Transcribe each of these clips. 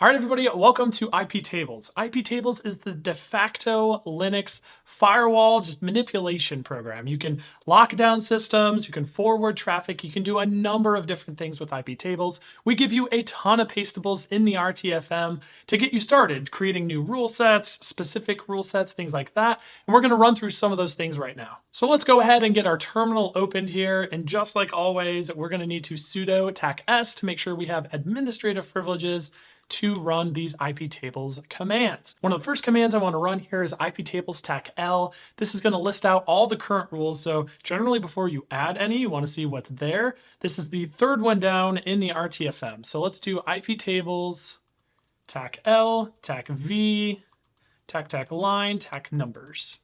All right, everybody, welcome to IPTables. IPTables is the de facto Linux firewall, just manipulation program. You can lock down systems, you can forward traffic, you can do a number of different things with IPTables. We give you a ton of pastables in the RTFM to get you started, creating new rule sets, specific rule sets, things like that. And we're gonna run through some of those things right now. So let's go ahead and get our terminal opened here. And just like always, we're gonna need to sudo tac-s to make sure we have administrative privileges to run these IPTables commands. One of the first commands I want to run here is IPTables tac-l. This is going to list out all the current rules. So generally before you add any, you want to see what's there. This is the third one down in the RTFM. So let's do IPTables tac-l, tac-v, tac-line, tac-numbers.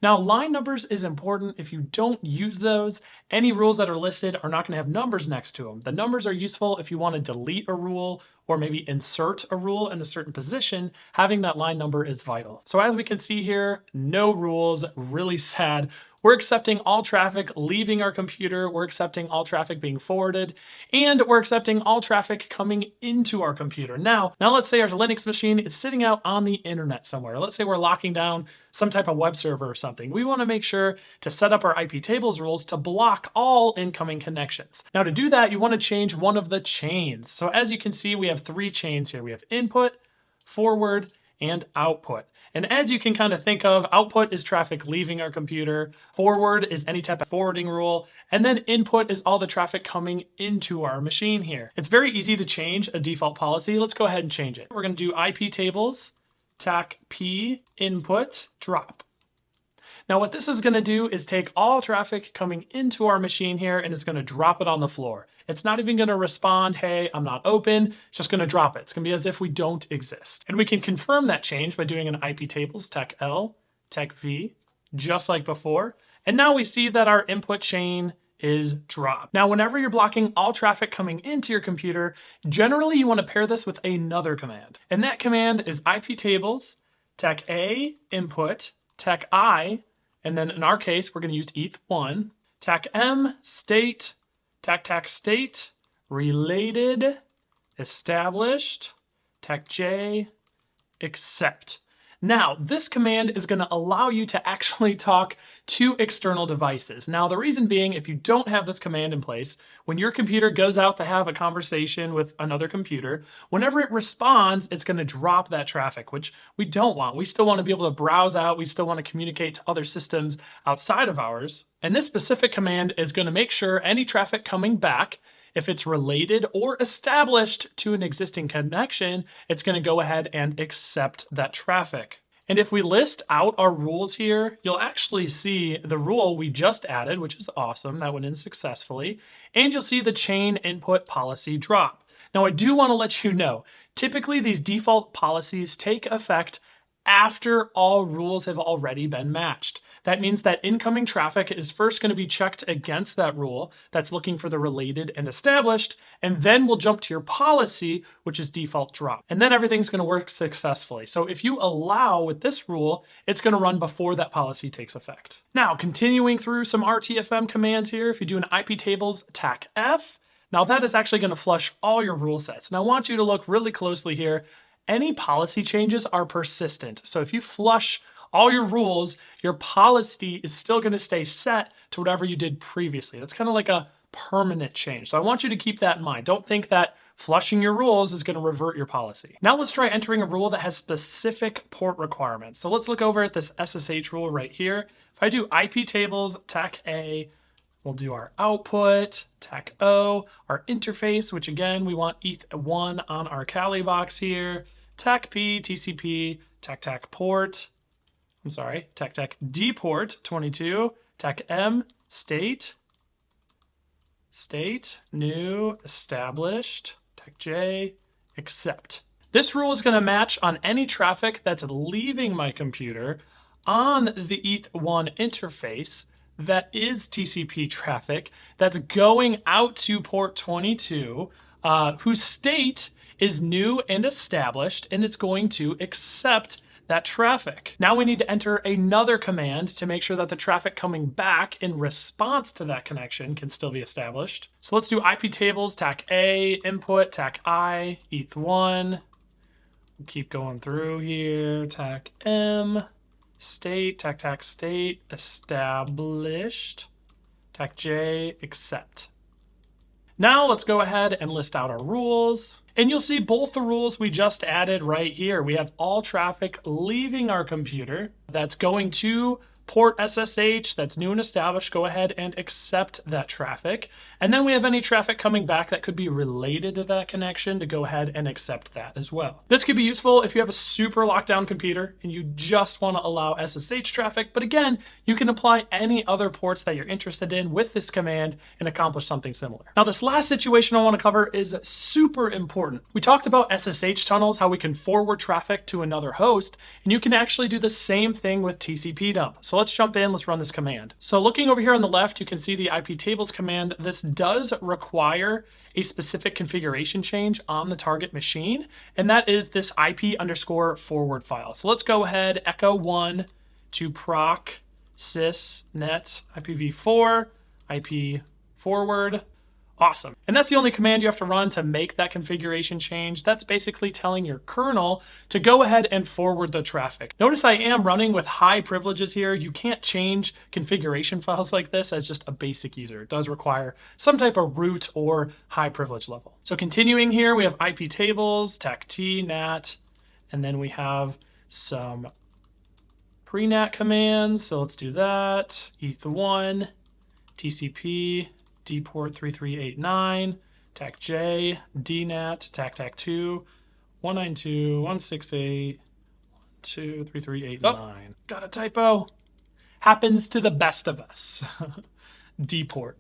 Now, line numbers is important. If you don't use those, any rules that are listed are not going to have numbers next to them. The numbers are useful if you want to delete a rule or maybe insert a rule in a certain position. Having that line number is vital. So as we can see here, no rules, really sad. We're accepting all traffic leaving our computer, we're accepting all traffic being forwarded, and we're accepting all traffic coming into our computer. Now let's say our Linux machine is sitting out on the internet somewhere. Let's say we're locking down some type of web server or something. We want to make sure to set up our IPTables rules to block all incoming connections. Now to do that, you want to change one of the chains. So as you can see, we have three chains here. We have input, forward, and output. And as you can kind of think of, output is traffic leaving our computer, forward is any type of forwarding rule, and then input is all the traffic coming into our machine here. It's very easy to change a default policy. Let's go ahead and change it. We're going to do IPTables tac-p input drop. Now what this is going to do is take all traffic coming into our machine here and it's going to drop it on the floor. It's not even going to respond, hey, I'm not open. It's just going to drop it. It's going to be as if we don't exist. And we can confirm that change by doing an IPTables tac-l, tac-v, just like before. And now we see that our input chain is dropped. Now, whenever you're blocking all traffic coming into your computer, generally you want to pair this with another command. And that command is IPTables tac-a input, tac-i, and then in our case, we're going to use eth1, tac-m state, tac state, related, established, tac-j, accept. Now, this command is going to allow you to actually talk to external devices. Now, the reason being, if you don't have this command in place, when your computer goes out to have a conversation with another computer, whenever it responds, it's going to drop that traffic, which we don't want. We still want to be able to browse out. We still want to communicate to other systems outside of ours. And this specific command is going to make sure any traffic coming back, if it's related or established to an existing connection, it's going to go ahead and accept that traffic. And if we list out our rules here, you'll actually see the rule we just added, which is awesome. That went in successfully. And you'll see the chain input policy drop. Now, I do want to let you know, typically these default policies take effect after all rules have already been matched. That means that incoming traffic is first going to be checked against that rule that's looking for the related and established, and then we'll jump to your policy, which is default drop. And then everything's going to work successfully. So if you allow with this rule, it's going to run before that policy takes effect. Now, continuing through some RTFM commands here, if you do an IPTables tac-f, now that is actually going to flush all your rule sets. And I want you to look really closely here. Any policy changes are persistent. So if you flush all your rules, your policy is still going to stay set to whatever you did previously. That's kind of like a permanent change. So I want you to keep that in mind. Don't think that flushing your rules is going to revert your policy. Now let's try entering a rule that has specific port requirements. So let's look over at this SSH rule right here. If I do IPTables tac-a, we'll do our output, tac-o, our interface, which again, we want eth1 on our Kali box here, tac-p, TCP, tac port, tac dport 22, tac-m, state, new, established, tac-j, accept. This rule is going to match on any traffic that's leaving my computer on the eth1 interface that is TCP traffic that's going out to port 22, whose state is new and established, and it's going to accept that traffic. Now we need to enter another command to make sure that the traffic coming back in response to that connection can still be established. So let's do IPTables tac-a input tac-i eth1 Keep going through here. TAC M, state, TAC state, established. TAC J, accept. Now let's go ahead and list out our rules. And you'll see both the rules we just added right here. We have all traffic leaving our computer that's going to port SSH that's new and established. Go ahead and accept that traffic. And then we have any traffic coming back that could be related to that connection to go ahead and accept that as well. This could be useful if you have a super locked down computer and you just want to allow SSH traffic. But again, you can apply any other ports that you're interested in with this command and accomplish something similar. Now, this last situation I want to cover is super important. We talked about SSH tunnels, how we can forward traffic to another host, and you can actually do the same thing with TCP dump. So let's jump in, let's run this command. So looking over here on the left, you can see the IPTables command. This does require a specific configuration change on the target machine, and that is this IP_forward file. So let's go ahead, echo 1 to proc sysnet IPv4 IP forward. Awesome. And that's the only command you have to run to make that configuration change. That's basically telling your kernel to go ahead and forward the traffic. Notice I am running with high privileges here. You can't change configuration files like this as just a basic user. It does require some type of root or high privilege level. So continuing here, we have IPTables, TAC-T, NAT, and then we have some pre-NAT commands. So let's do that. ETH1, TCP, dport 3389, TAC-J, DNAT, TAC-2, 192.168.1.2.3389. Oh, got a typo. Happens to the best of us. Dport.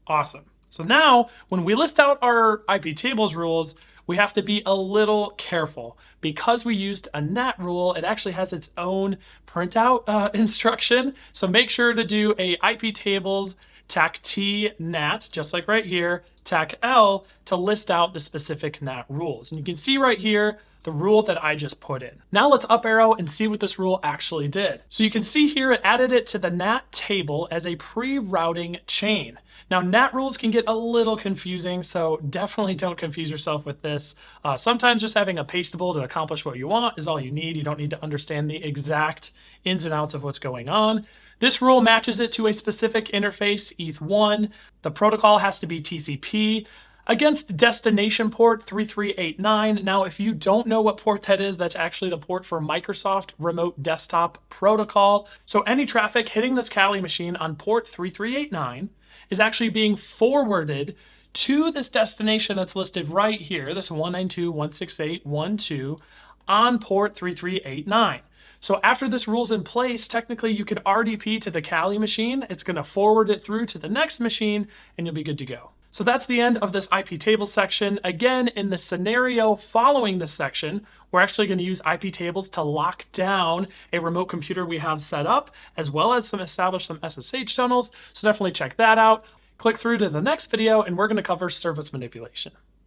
Awesome. So now when we list out our IPTables rules, we have to be a little careful. Because we used a NAT rule, it actually has its own printout instruction. So make sure to do a IPTables TAC-T NAT, just like right here, TAC-L to list out the specific NAT rules. And you can see right here the rule that I just put in. Now let's up arrow and see what this rule actually did. So you can see here it added it to the NAT table as a pre-routing chain. Now NAT rules can get a little confusing, so definitely don't confuse yourself with this. Sometimes just having a pastable to accomplish what you want is all you need. You don't need to understand the exact ins and outs of what's going on. This rule matches it to a specific interface, ETH1. The protocol has to be TCP against destination port 3389. Now, if you don't know what port that is, that's actually the port for Microsoft Remote Desktop Protocol. So any traffic hitting this Kali machine on port 3389 is actually being forwarded to this destination that's listed right here, this 192.168.1.2 on port 3389. So after this rule's in place, technically you could RDP to the Kali machine. It's going to forward it through to the next machine and you'll be good to go. So that's the end of this IPTables section. Again, in the scenario following this section, we're actually going to use IPTables to lock down a remote computer we have set up, as well as establish some SSH tunnels. So definitely check that out. Click through to the next video and we're going to cover service manipulation.